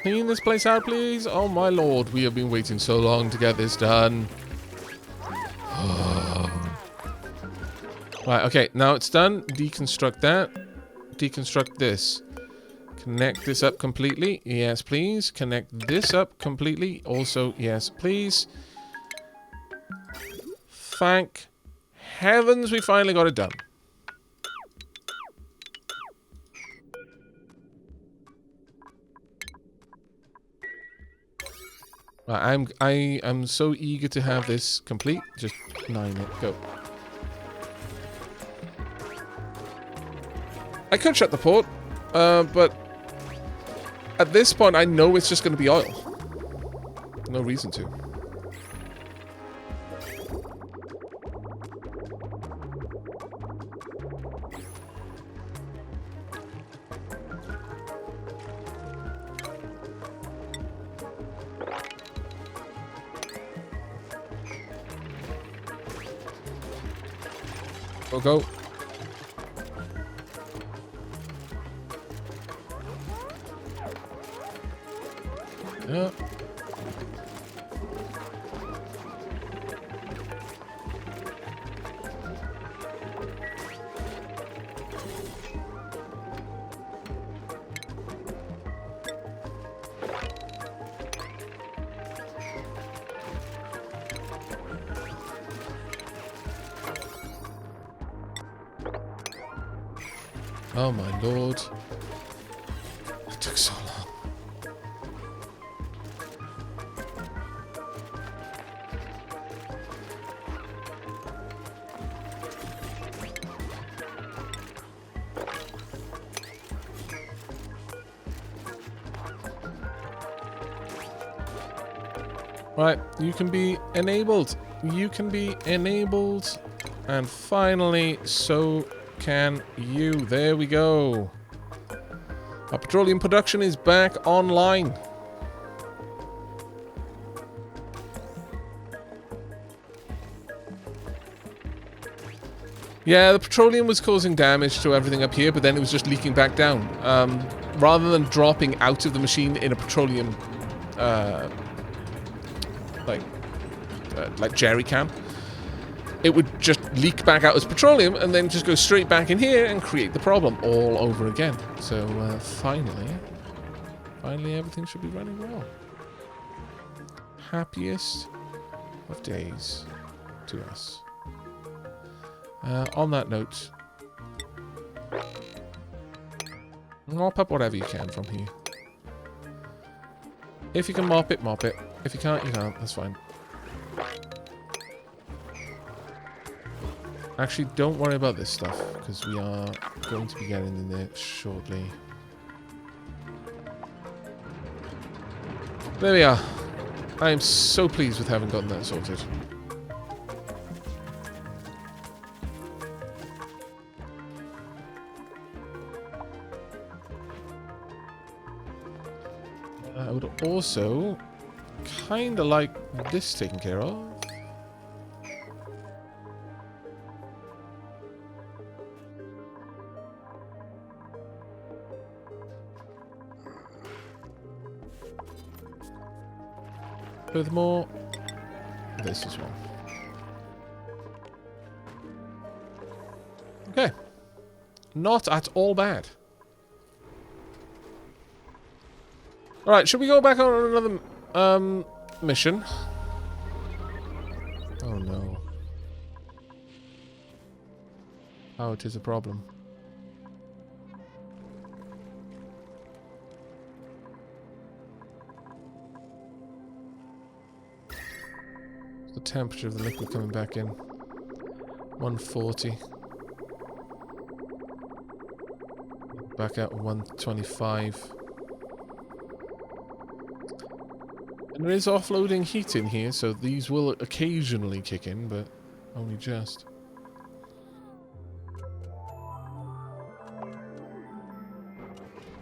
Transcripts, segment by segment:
clean this place out, please? Oh my lord, we have been waiting so long to get this done. Right, okay, now it's done. Deconstruct that. Deconstruct this. Connect this up completely. Yes, please. Connect this up completely. Also, yes, please. Thank heavens we finally got it done. Right, I am so eager to have this complete. Just 9 it. Go. I could shut the port, but at this point I know it's just going to be oil. No reason to. Go. Yeah. Oh my lord. It took so long. Right, you can be enabled. You can be enabled. And finally, so can you. There we go. Our petroleum production is back online. Yeah, the petroleum was causing damage to everything up here, but then it was just leaking back down. Rather than dropping out of the machine in a petroleum, like jerry can, it would just leak back out as petroleum and then just go straight back in here and create the problem all over again. So finally everything should be running well. Happiest of days to us. On that note, mop up whatever you can from here. If you can mop it, mop it. If you can't, you can't. That's fine. Actually, don't worry about this stuff, because we are going to be getting in there shortly. There we are. I am so pleased with having gotten that sorted. I would also kind of like this taken care of. Furthermore, this as well. Okay. Not at all bad. Alright, should we go back on another mission? Oh no. Oh, it is a problem. The temperature of the liquid coming back in. 140. Back out 125. And there is offloading heat in here, so these will occasionally kick in, but only just.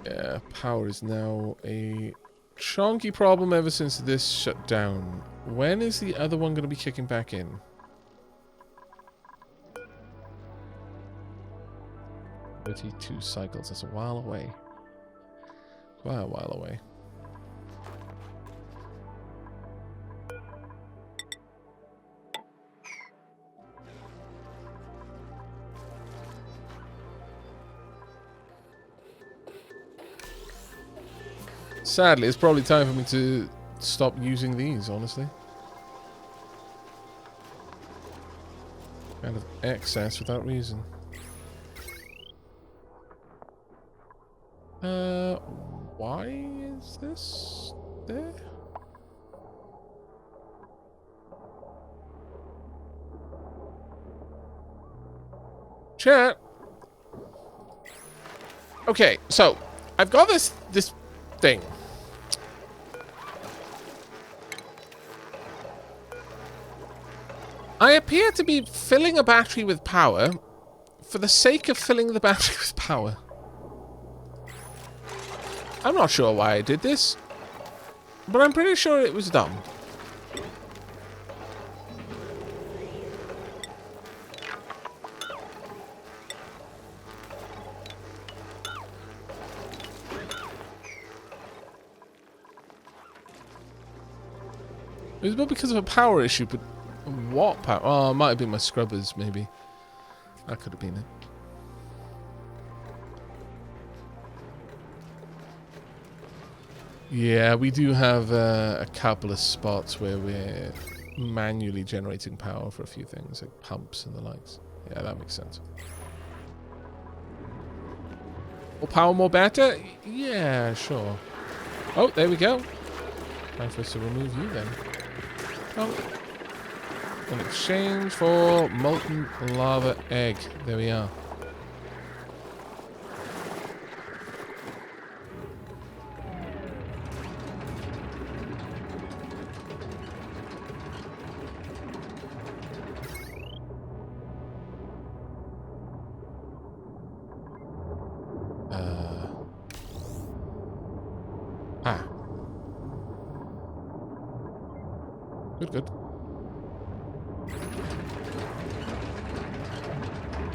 Yeah, power is now a chunky problem ever since this shut down. When is the other one going to be kicking back in? "32 cycles, that's a while away. Quite a while away. Sadly, it's probably time for me to stop using these, honestly. Kind of excess without reason. Why is this there? Chat. Okay, so I've got this thing. I appear to be filling a battery with power for the sake of filling the battery with power. I'm not sure why I did this, but I'm pretty sure it was dumb. It was not because of a power issue, but what power? Oh, it might have been my scrubbers, maybe. That could have been it. Yeah, we do have a couple of spots where we're manually generating power for a few things, like pumps and the likes. Yeah, that makes sense. More power, more better? Yeah, sure. Oh, there we go. Time for us to remove you then. Oh. In exchange for molten lava egg. There we are. Good.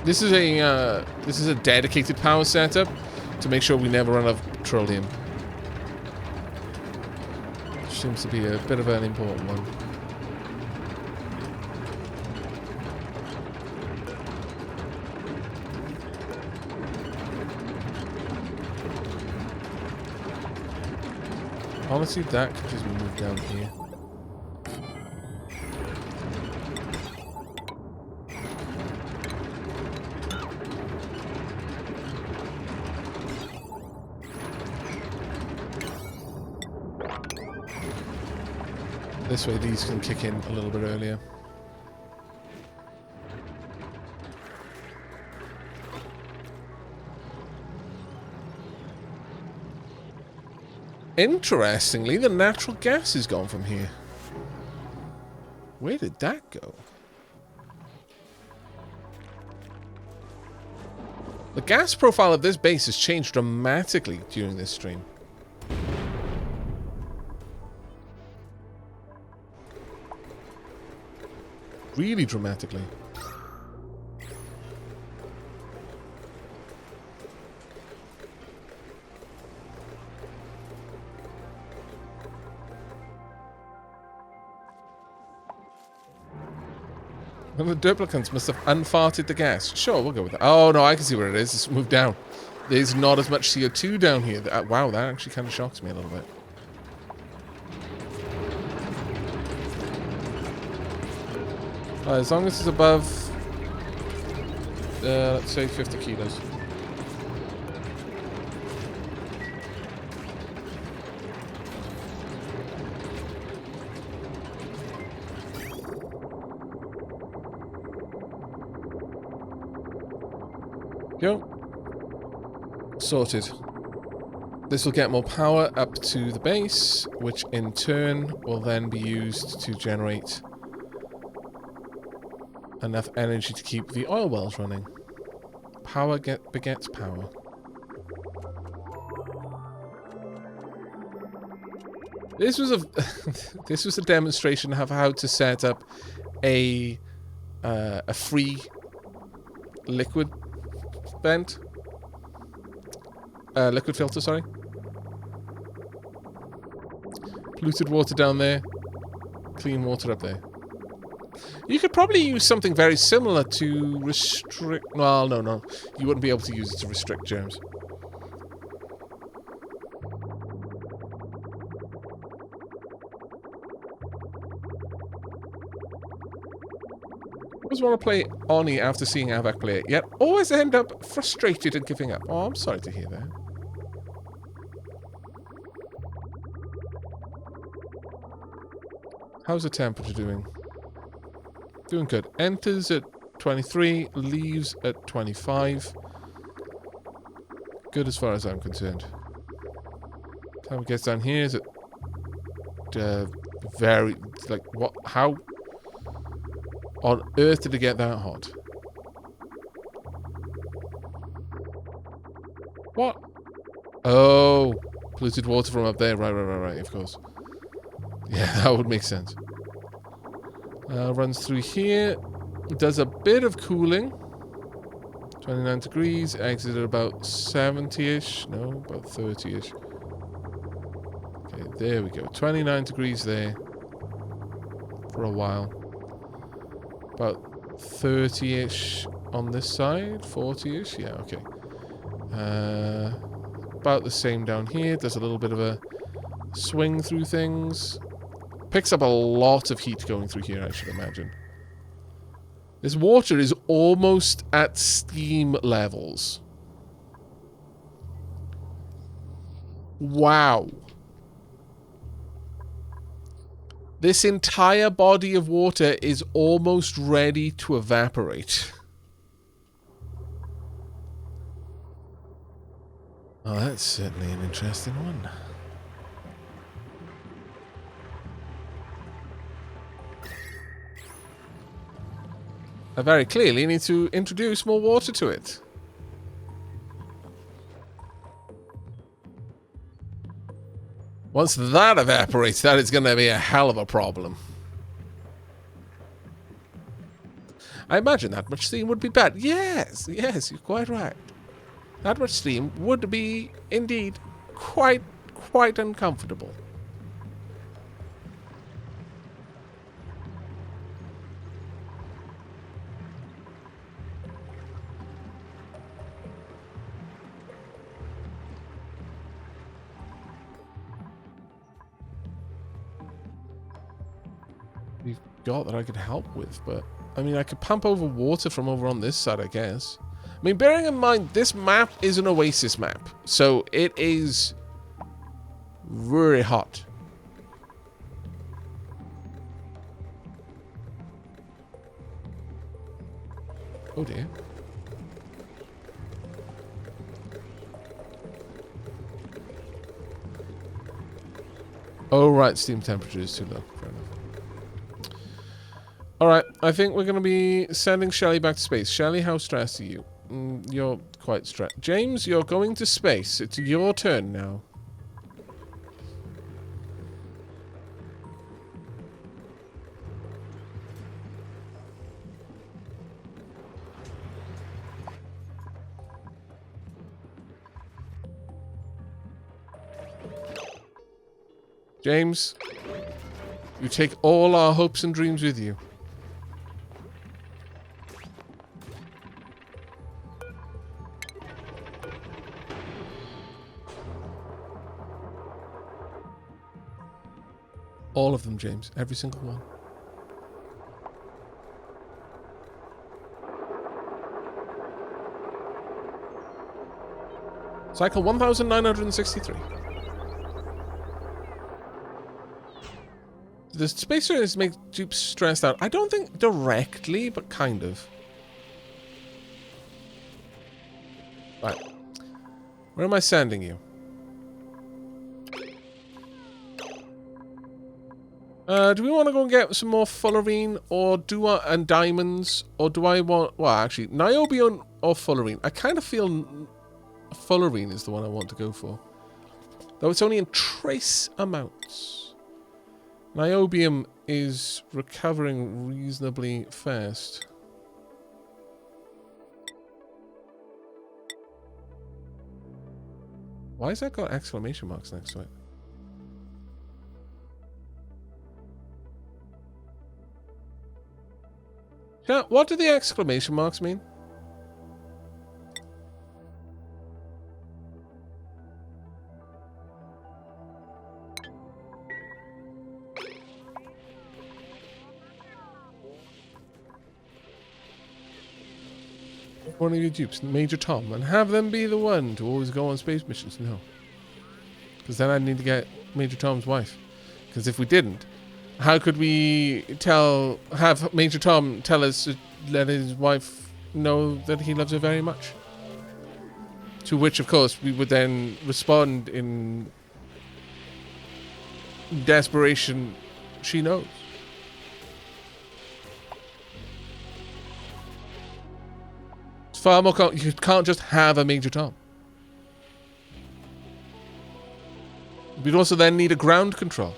This is a dedicated power setup to make sure we never run out of petroleum. Seems to be a bit of an important one. Honestly, that could just be moved down here. This way these can kick in a little bit earlier. Interestingly, the natural gas is gone from here. Where did that go? The gas profile of this base has changed dramatically during this stream. Really dramatically. Well, the duplicants must have unfarted the gas. Sure, we'll go with that. Oh, no, I can see where it is. It's moved down. There's not as much CO2 down here. Wow, that actually kind of shocks me a little bit. As long as it's above, let's say 50 kilos. Go. Sorted. This will get more power up to the base, which in turn will then be used to generate enough energy to keep the oil wells running. Power begets power. This was a this was a demonstration of how to set up a free liquid vent, liquid filter. Sorry, polluted water down there, clean water up there. You could probably use something very similar to restrict... Well, no. You wouldn't be able to use it to restrict germs. Always want to play Oni after seeing Aavak play it, yet always end up frustrated and giving up. Oh, I'm sorry to hear that. How's the temperature doing? Doing good. Enters at 23, leaves at 25. Good as far as I'm concerned. Time it gets down here is at very, like, what, how on earth did it get that hot? What? Oh, polluted water from up there. Right, of course. Yeah, that would make sense. Runs through here. Does a bit of cooling. 29 degrees. Exit at about 70-ish. No, about 30-ish. Okay, there we go. 29 degrees there. For a while. About 30-ish on this side. 40-ish. Yeah, okay. About the same down here. Does a little bit of a swing through things. Picks up a lot of heat going through here, I should imagine. This water is almost at steam levels. Wow. This entire body of water is almost ready to evaporate. Oh, that's certainly an interesting one. I very clearly need to introduce more water to it. Once that evaporates, that is going to be a hell of a problem. I imagine that much steam would be bad. Yes, you're quite right. That much steam would be, indeed, quite uncomfortable. We've got that I could help with, but I mean, I could pump over water from over on this side, I guess. I mean, bearing in mind, this map is an Oasis map, so it is very hot. Oh dear. Oh right, steam temperature is too low. Fair enough. Alright, I think we're going to be sending Shelley back to space. Shelley, how stressed are you? You're quite stressed. James, you're going to space. It's your turn now. James, you take all our hopes and dreams with you. All of them, James. Every single one. Cycle 1963. The space race makes you stressed out. I don't think directly, but kind of. Right. Where am I sending you? Do we want to go and get some more fullerene or and diamonds, or do I want? Well, actually, niobium or fullerene. I kind of feel fullerene is the one I want to go for, though it's only in trace amounts. Niobium is recovering reasonably fast. Why has that got exclamation marks next to it? Yeah, what do the exclamation marks mean? One of your dupes, Major Tom, and have them be the one to always go on space missions? No. Because then I'd need to get Major Tom's wife. Because if we didn't, how could we have Major Tom tell us to let his wife know that he loves her very much? To which, of course, we would then respond in desperation. She knows. It's far more. You can't just have a Major Tom. We'd also then need a ground control.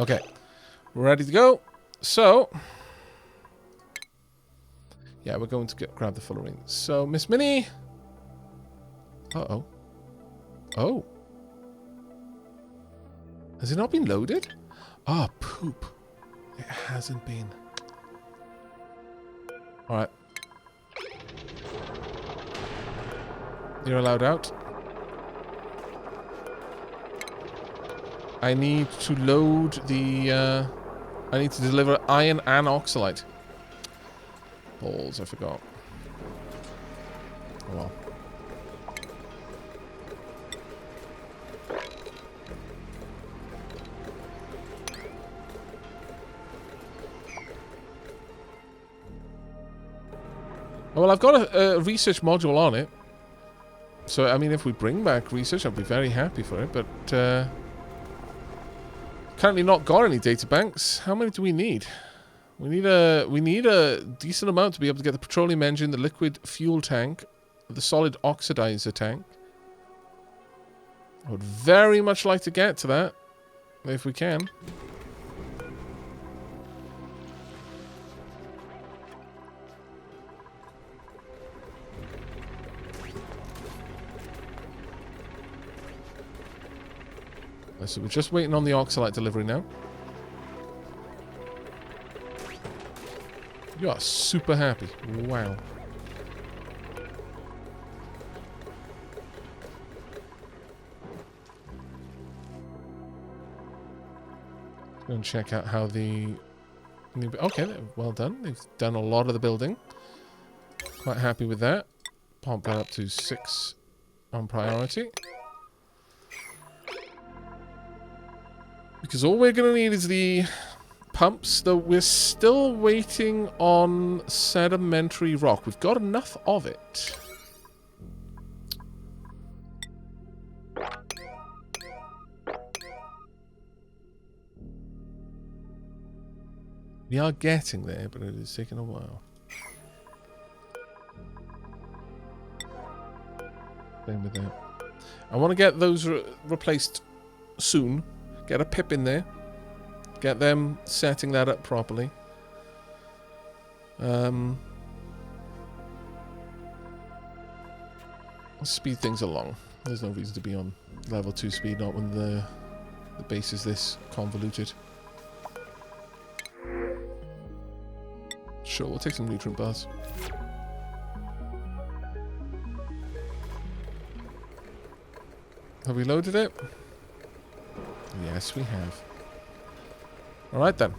Okay, we're ready to go. So, yeah, we're going to grab the full ring. So, Miss Minnie. Uh-oh. Oh. Has it not been loaded? Ah, oh, poop. It hasn't been. Alright. You're allowed out. I need to load the, I need to deliver iron and oxalite. Balls, I forgot. Oh well. Well, I've got a research module on it. So, I mean, if we bring back research, I'll be very happy for it, but, currently not got any data banks. How many do we need? We need a decent amount to be able to get the petroleum engine, the liquid fuel tank, the solid oxidizer tank. I would very much like to get to that, if we can. So we're just waiting on the oxalite delivery now. You are super happy. Wow. Let's go and check out how the... Okay, well done. They've done a lot of the building. Quite happy with that. Pump that up to 6 on priority. Because all we're going to need is the pumps, though we're still waiting on sedimentary rock. We've got enough of it. We are getting there, but it is taking a while. Same with that. I want to get those replaced soon. Get a pip in there. Get them setting that up properly. Speed things along. There's no reason to be on level 2 speed, not when the base is this convoluted. Sure, we'll take some nutrient bars. Have we loaded it? Yes, we have. Alright then.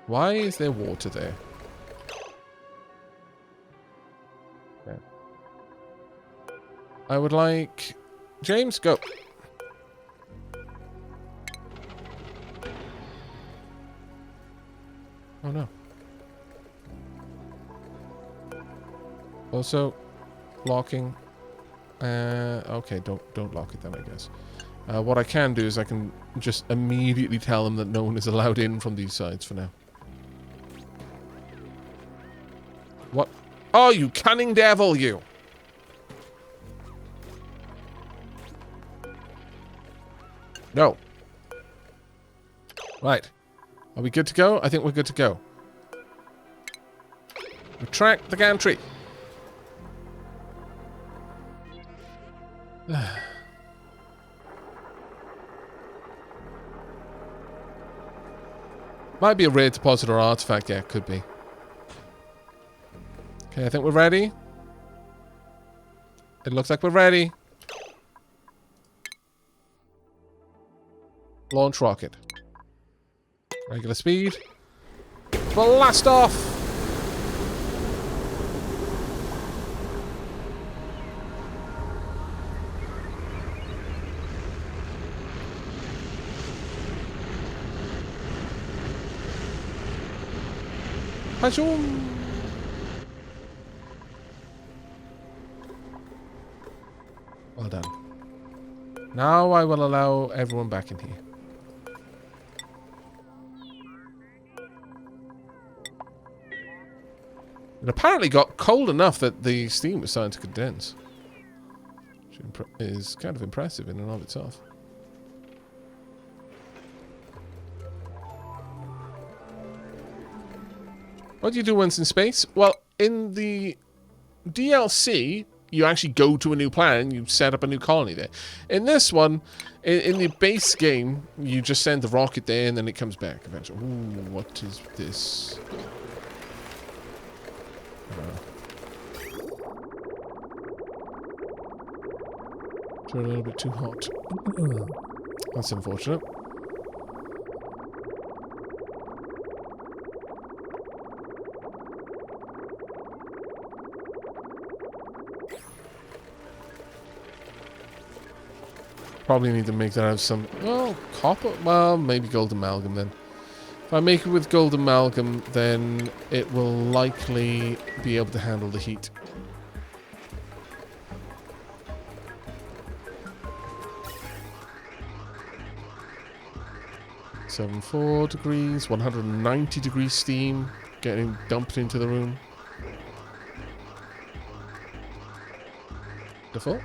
Why is there water there? Okay. I would like... James, go. Oh no. Also, locking. Okay, don't lock it then, I guess. What I can do is I can just immediately tell them that no one is allowed in from these sides for now. What? Oh, you cunning devil, you! No. Right. Are we good to go? I think we're good to go. Retract the gantry. Might be a rare deposit or artifact. Yeah, it could be. Okay, I think we're ready. It looks like we're ready. Launch rocket. Regular speed. Blast off! Pachoom! Well done. Now I will allow everyone back in here. It apparently got cold enough that the steam was starting to condense. Which is kind of impressive in and of itself. What do you do once in space? Well, in the DLC, you actually go to a new planet and you set up a new colony there. In this one, in the base game, you just send the rocket there and then it comes back eventually. Ooh, what is this? It's a little bit too hot. That's unfortunate. Probably need to make that out of some, well, copper, well, maybe gold amalgam then. If I make it with gold amalgam, then it will likely be able to handle the heat. $74 degrees, 190 degrees steam getting dumped into the room. Default.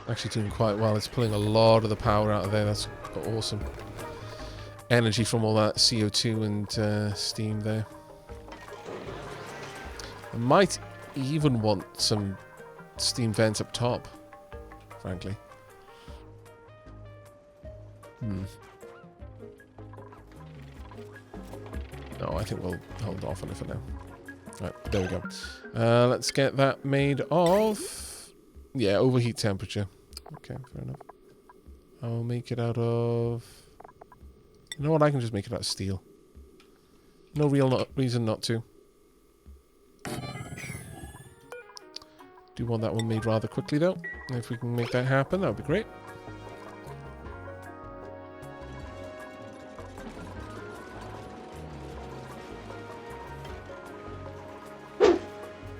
Actually doing quite well. It's pulling a lot of the power out of there. That's awesome. Energy from all that CO2 and steam there. I might even want some steam vents up top, frankly. No, I think we'll hold off on it for now. Right, there we go. Let's get that made of... Yeah, overheat temperature. Okay, fair enough. I'll make it out of... You know what? I can just make it out of steel. No real reason not to. Do want that one made rather quickly, though. If we can make that happen, that would be great.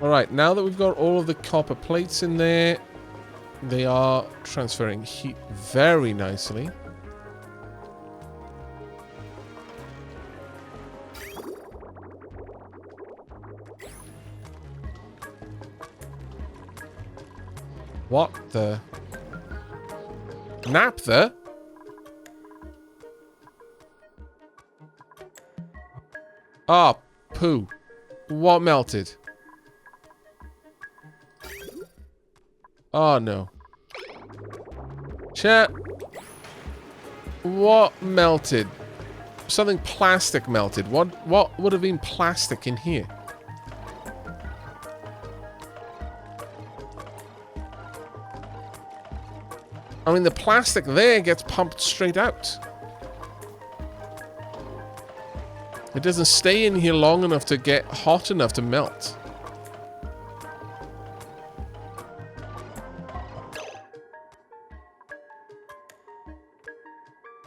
Alright, now that we've got all of the copper plates in there, they are transferring heat very nicely. What the? Naphtha? Ah, poo. What melted? Oh no. Chat. What melted? Something plastic melted. What would have been plastic in here? I mean, the plastic there gets pumped straight out. It doesn't stay in here long enough to get hot enough to melt.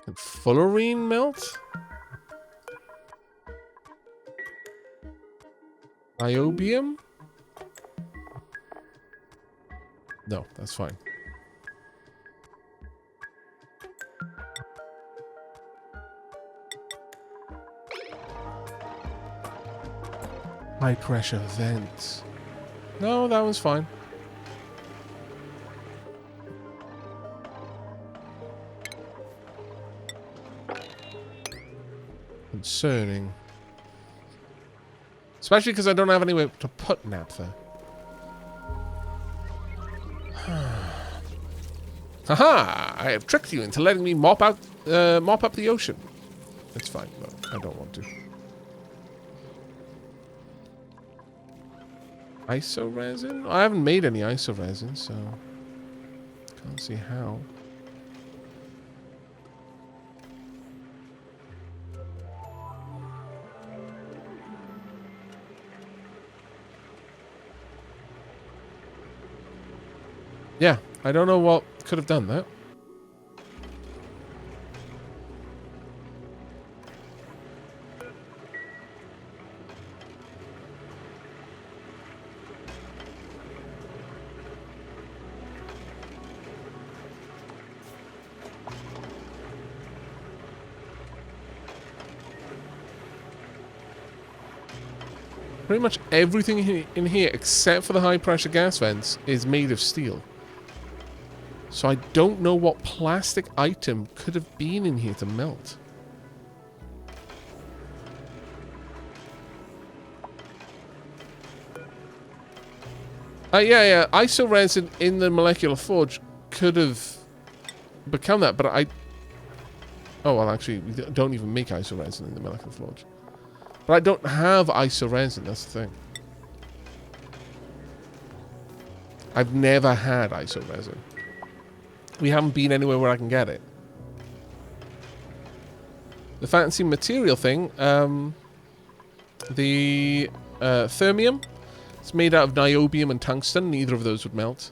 Can fullerene melt? Niobium? No, that's fine. High pressure vents. No, that was fine. Concerning. Especially because I don't have anywhere to put naphtha. Haha! I have tricked you into letting me mop out mop up the ocean. It's fine. No, I don't want to. Iso resin? I haven't made any iso resin, so can't see how. Yeah, I don't know what could have done that. Pretty much everything in here, except for the high-pressure gas vents, is made of steel. So I don't know what plastic item could have been in here to melt. Yeah. Iso resin in the molecular forge could have become that, but I... Oh, well, actually, we don't even make iso resin in the molecular forge. But I don't have iso resin, that's the thing. I've never had iso resin. We haven't been anywhere where I can get it. The fancy material thing, the thermium, it's made out of niobium and tungsten. Neither of those would melt.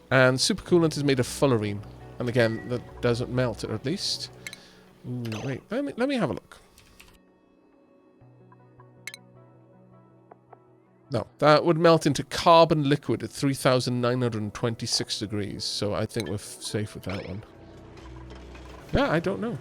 And supercoolant is made of fullerene. And again, that doesn't melt, at least. Ooh, wait, let me have a look. No, that would melt into carbon liquid at 3,926 degrees. So I think we're safe with that one. Yeah, I don't know.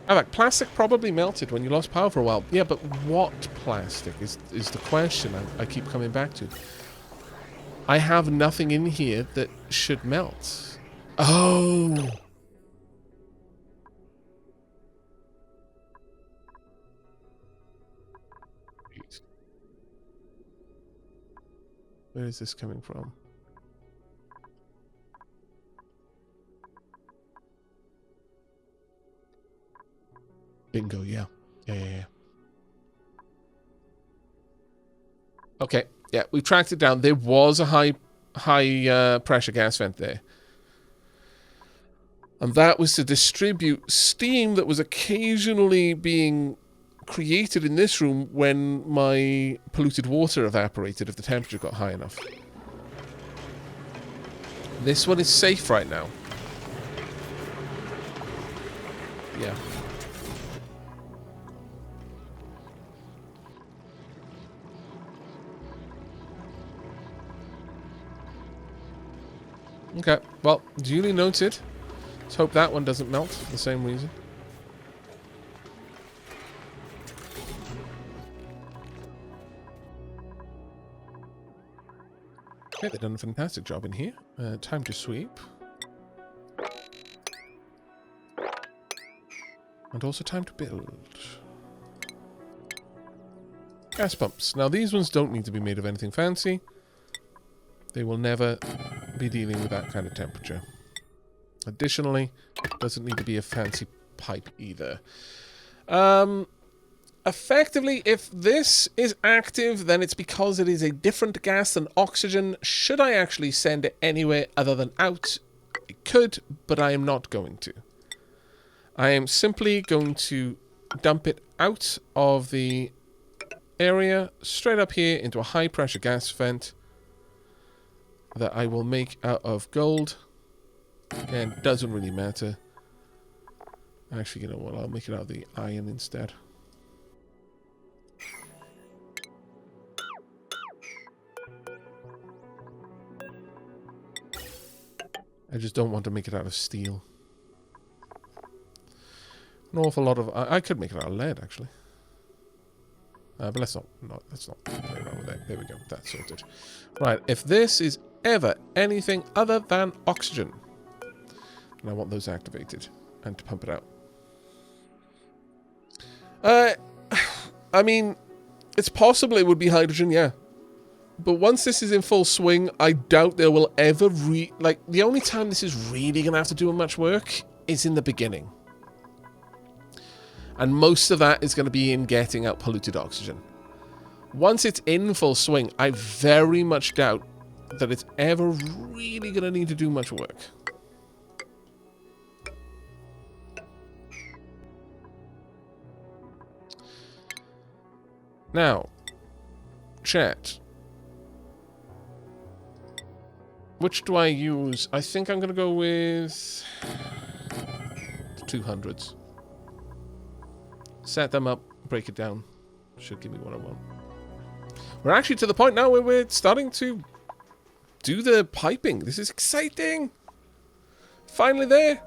Aavak, plastic probably melted when you lost power for a while. Yeah, but what plastic is the question I keep coming back to. I have nothing in here that should melt. Oh! Where is this coming from? Bingo, yeah. Yeah. Okay, yeah, we've tracked it down. There was a high pressure gas vent there. And that was to distribute steam that was occasionally being created in this room when my polluted water evaporated if the temperature got high enough. This one is safe right now. Yeah. Okay, well, duly noted. Let's hope that one doesn't melt for the same reason. Okay, they've done a fantastic job in here. Time to sweep. And also time to build. Gas pumps. Now, these ones don't need to be made of anything fancy. They will never be dealing with that kind of temperature. Additionally, it doesn't need to be a fancy pipe either. Effectively, if this is active, then it's because it is a different gas than oxygen. Should I actually send it anywhere other than out? It could, but I am not going to. I am simply going to dump it out of the area, straight up here into a high-pressure gas vent that I will make out of gold. Again, doesn't really matter. Actually, you know what? I'll make it out of the iron instead. I just don't want to make it out of steel. An awful lot of... I could make it out of lead, actually. But let's not play around with that. There we go. That's sorted. Right, if this is ever anything other than oxygen, and I want those activated and to pump it out. I mean, it's possible it would be hydrogen, yeah. But once this is in full swing, I doubt there will ever like, the only time this is really going to have to do much work is in the beginning. And most of that is going to be in getting out polluted oxygen. Once it's in full swing, I very much doubt that it's ever really going to need to do much work. Now, chat. Which do I use? I think I'm going to go with the 200s. Set them up, break it down. Should give me what I want. We're actually to the point now where we're starting to do the piping. This is exciting. Finally there.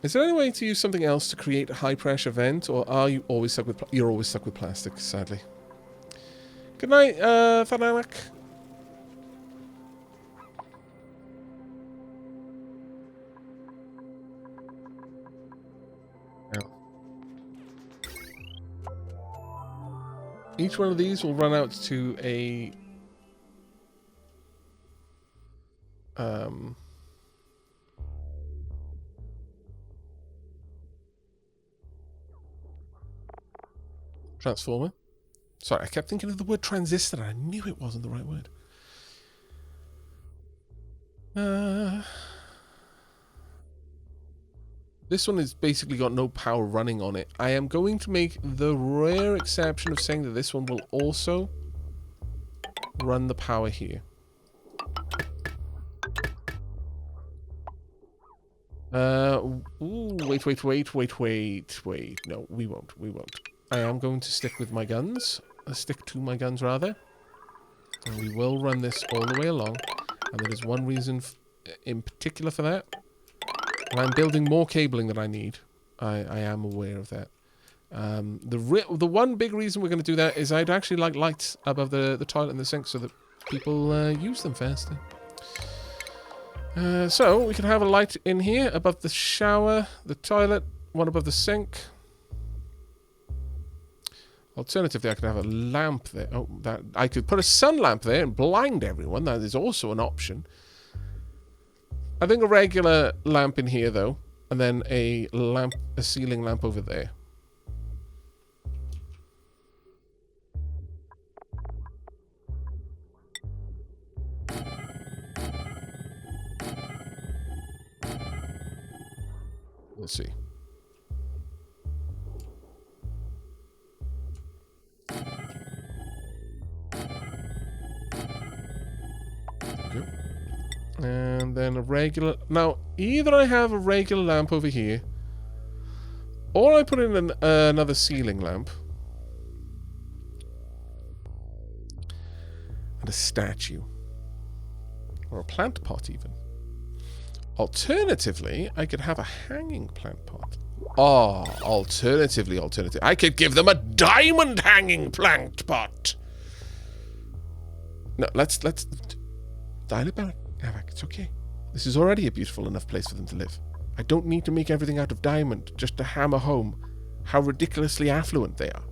Is there any way to use something else to create a high pressure vent, or are you always stuck with? You're always stuck with plastic, sadly. Good night, Aavak. Each one of these will run out to a transformer. Sorry, I kept thinking of the word transistor and I knew it wasn't the right word. This one has basically got no power running on it. I am going to make the rare exception of saying that this one will also run the power here. Ooh, wait. No, we won't. I am going to stick with my guns. Stick to my guns, rather. And we will run this all the way along. And there is one reason in particular for that. And I'm building more cabling than I need. I am aware of that. The one big reason we're going to do that is I'd actually like lights above the toilet and the sink so that people use them faster. So we can have a light in here above the shower, the toilet, one above the sink. Alternatively, I could have a lamp there. Oh, that I could put a sun lamp there and blind everyone. That is also an option. I think a regular lamp in here, though, and then a ceiling lamp over there. Let's see. Okay. And then a regular... Now, either I have a regular lamp over here, or I put in another ceiling lamp. And a statue. Or a plant pot, even. Alternatively, I could have a hanging plant pot. Oh, alternatively. I could give them a diamond hanging plant pot. No, let's dial it back. Aavak, it's okay. This is already a beautiful enough place for them to live. I don't need to make everything out of diamond just to hammer home how ridiculously affluent they are.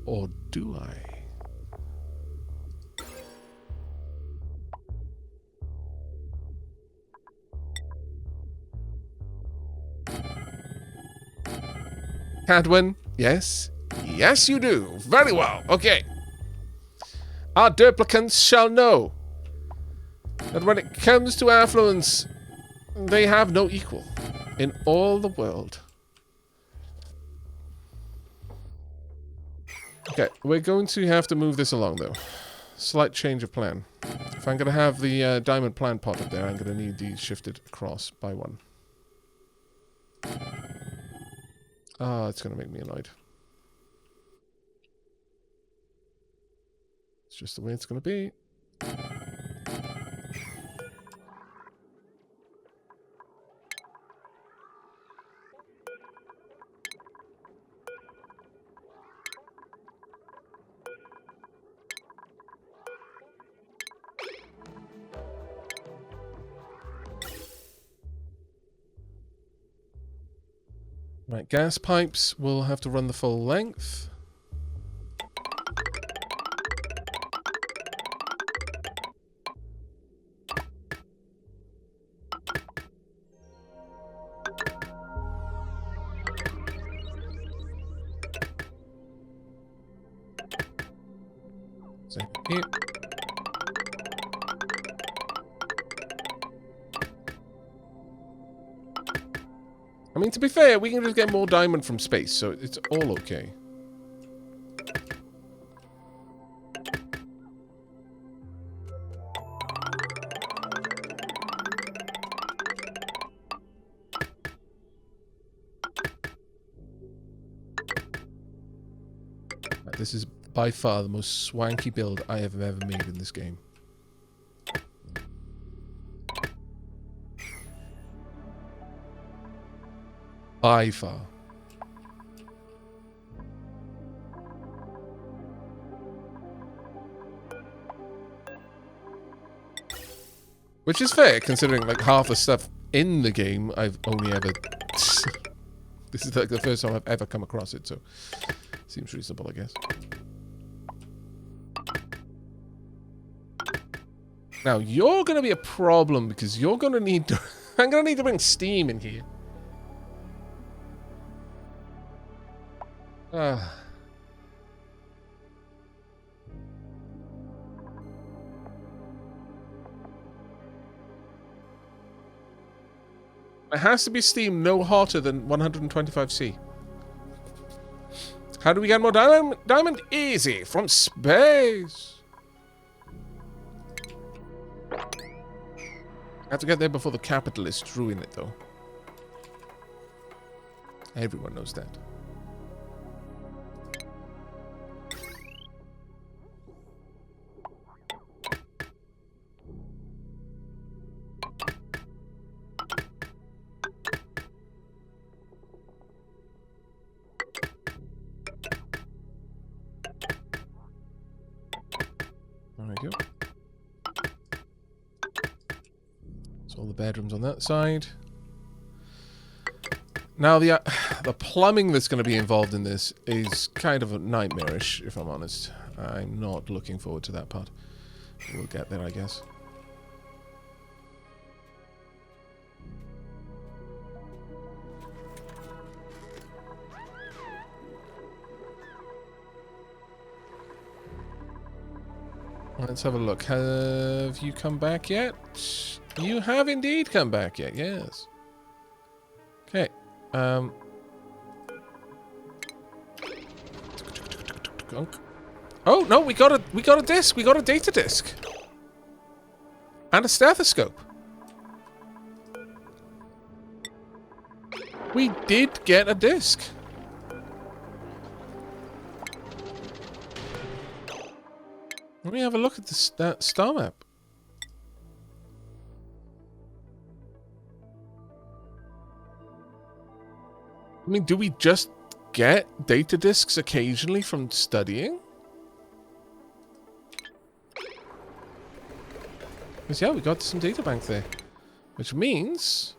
Or do I? Cadwin, yes? Yes, you do. Very well. Okay. Our duplicants shall know that when it comes to affluence, they have no equal in all the world. Okay, we're going to have to move this along, though. Slight change of plan. If I'm going to have the diamond plant pot up there, I'm going to need these shifted across by one. Ah, it's going to make me annoyed. It's just the way it's going to be. Right, gas pipes will have to run the full length. So here. I mean, to be fair, we can just get more diamond from space, so it's all okay. This is by far the most swanky build I have ever made in this game. By far. Which is fair, considering like half the stuff in the game I've only ever... This is like the first time I've ever come across it, so... Seems reasonable, I guess. Now, you're going to be a problem, because you're going to need to... I'm going to need to bring steam in here. It has to be steam no hotter than 125°C. How do we get more diamond? Diamond easy from space. I have to get there before the capitalists ruin it, though. Everyone knows that. There we go. So all the bedrooms on that side. Now the plumbing that's going to be involved in this is kind of nightmarish, if I'm honest. I'm not looking forward to that part. We'll get there, I guess. Let's have a look. Have you come back yet? You have indeed come back yet, yes. Okay. Oh no, we got a disc. We got a data disc. And a stethoscope. We did get a disc. Let me have a look at this star map. I mean, do we just get data discs occasionally from studying? Because yeah, we got some data bank there. Which means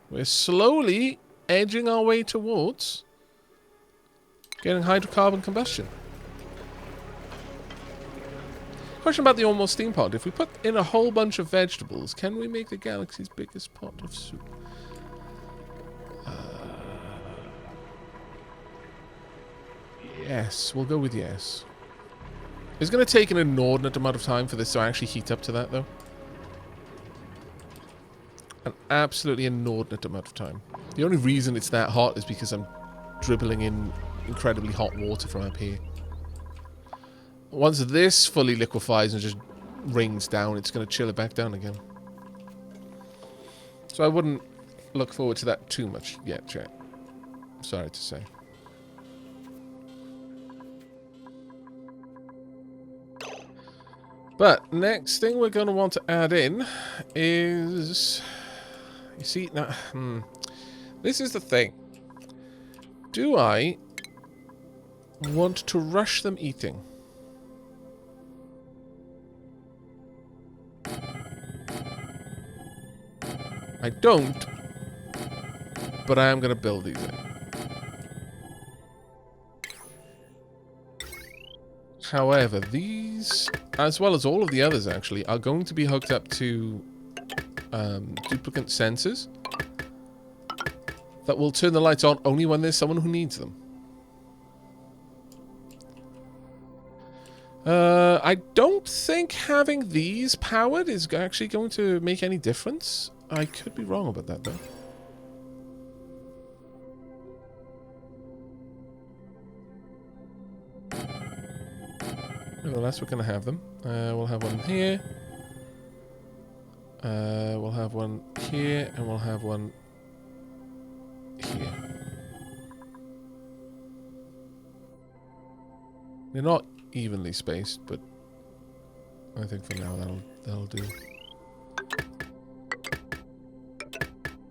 we're slowly edging our way towards getting hydrocarbon combustion. Question about the almost steam pod. If we put in a whole bunch of vegetables, can we make the galaxy's biggest pot of soup? Yes, we'll go with yes. It's going to take an inordinate amount of time for this to actually heat up to that, though. An absolutely inordinate amount of time. The only reason it's that hot is because I'm dribbling in incredibly hot water from up here. Once this fully liquefies and just rains down, it's going to chill it back down again. So I wouldn't look forward to that too much yet, chat. Sorry to say. But next thing we're going to want to add in is... You see, now, this is the thing. Do I want to rush them eating? I don't, but I am going to build these in. However, these, as well as all of the others actually, are going to be hooked up to duplicant sensors that will turn the lights on only when there's someone who needs them. I don't think having these powered is actually going to make any difference. I could be wrong about that, though. Nevertheless, we're going to have them. We'll have one here. We'll have one here, and we'll have one here. They're not evenly spaced, but I think for now that'll do.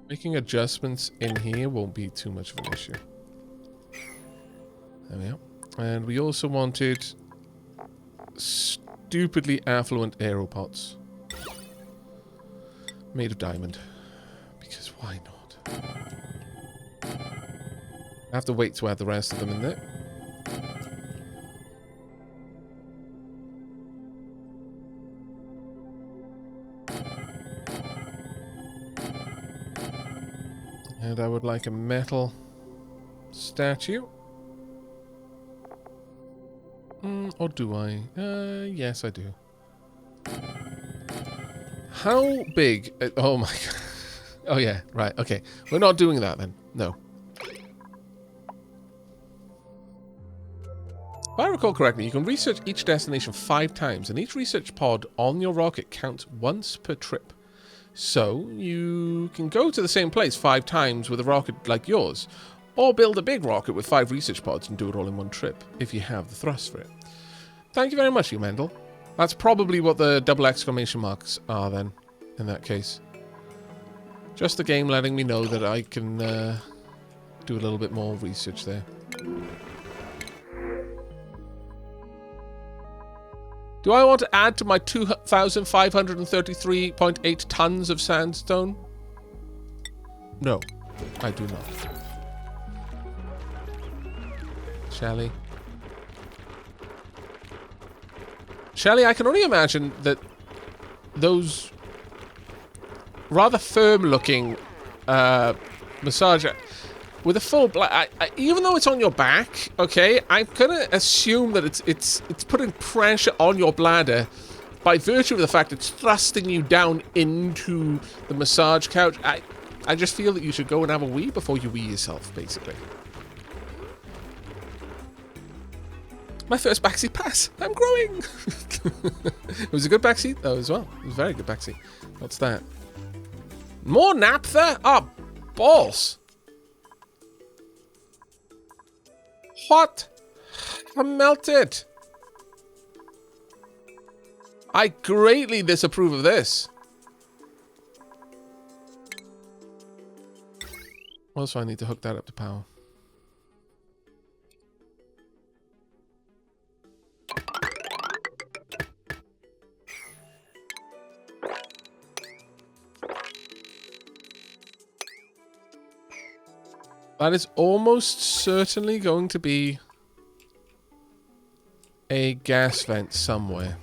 Making adjustments in here won't be too much of an issue. There we are. And we also wanted stupidly affluent aeropods made of diamond, because why not? I have to wait to add the rest of them in there. And I would like a metal statue. Or do I? Yes, I do. How big? Oh my god. Oh yeah, right, okay. We're not doing that then. No. If I recall correctly, you can research each destination 5 times, and each research pod on your rocket counts once per trip. So, you can go to the same place 5 times with a rocket like yours, or build a big rocket with 5 research pods and do it all in one trip, if you have the thrust for it. Thank you very much, you Mendel. That's probably what the double exclamation marks are then, in that case. Just the game letting me know that I can do a little bit more research there. Do I want to add to my 2,533.8 tons of sandstone? No, I do not. Shelley? Shelley, I can only imagine that those rather firm-looking massager with a full even though it's on your back, okay, I'm gonna assume that it's putting pressure on your bladder by virtue of the fact it's thrusting you down into the massage couch. I just feel that you should go and have a wee before you wee yourself, basically. My first backseat pass. I'm growing. It was a good backseat though as well. It was a very good backseat. What's that? More naphtha? Oh, balls. What? I'm melted. I greatly disapprove of this. Also, I need to hook that up to power. That is almost certainly going to be a gas vent somewhere.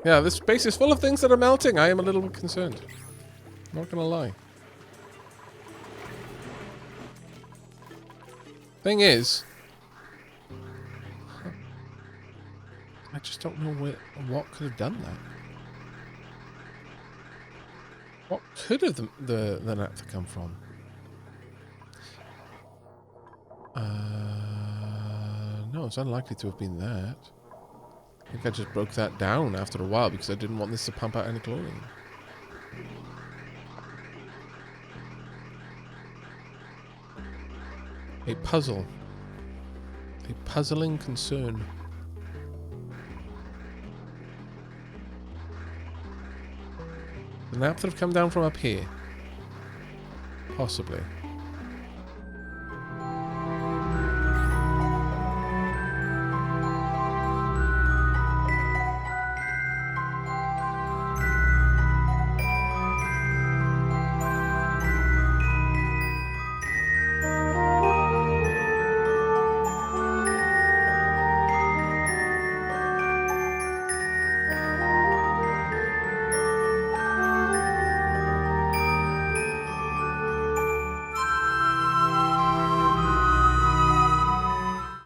Yeah, this space is full of things that are melting. I am a little bit concerned. Not gonna lie. Thing is, I just don't know what could have done that. What could have the naphtha come from? No, it's unlikely to have been that. I think I just broke that down after a while because I didn't want this to pump out any chlorine. A puzzle. A puzzling concern. The naphtha have come down from up here. Possibly.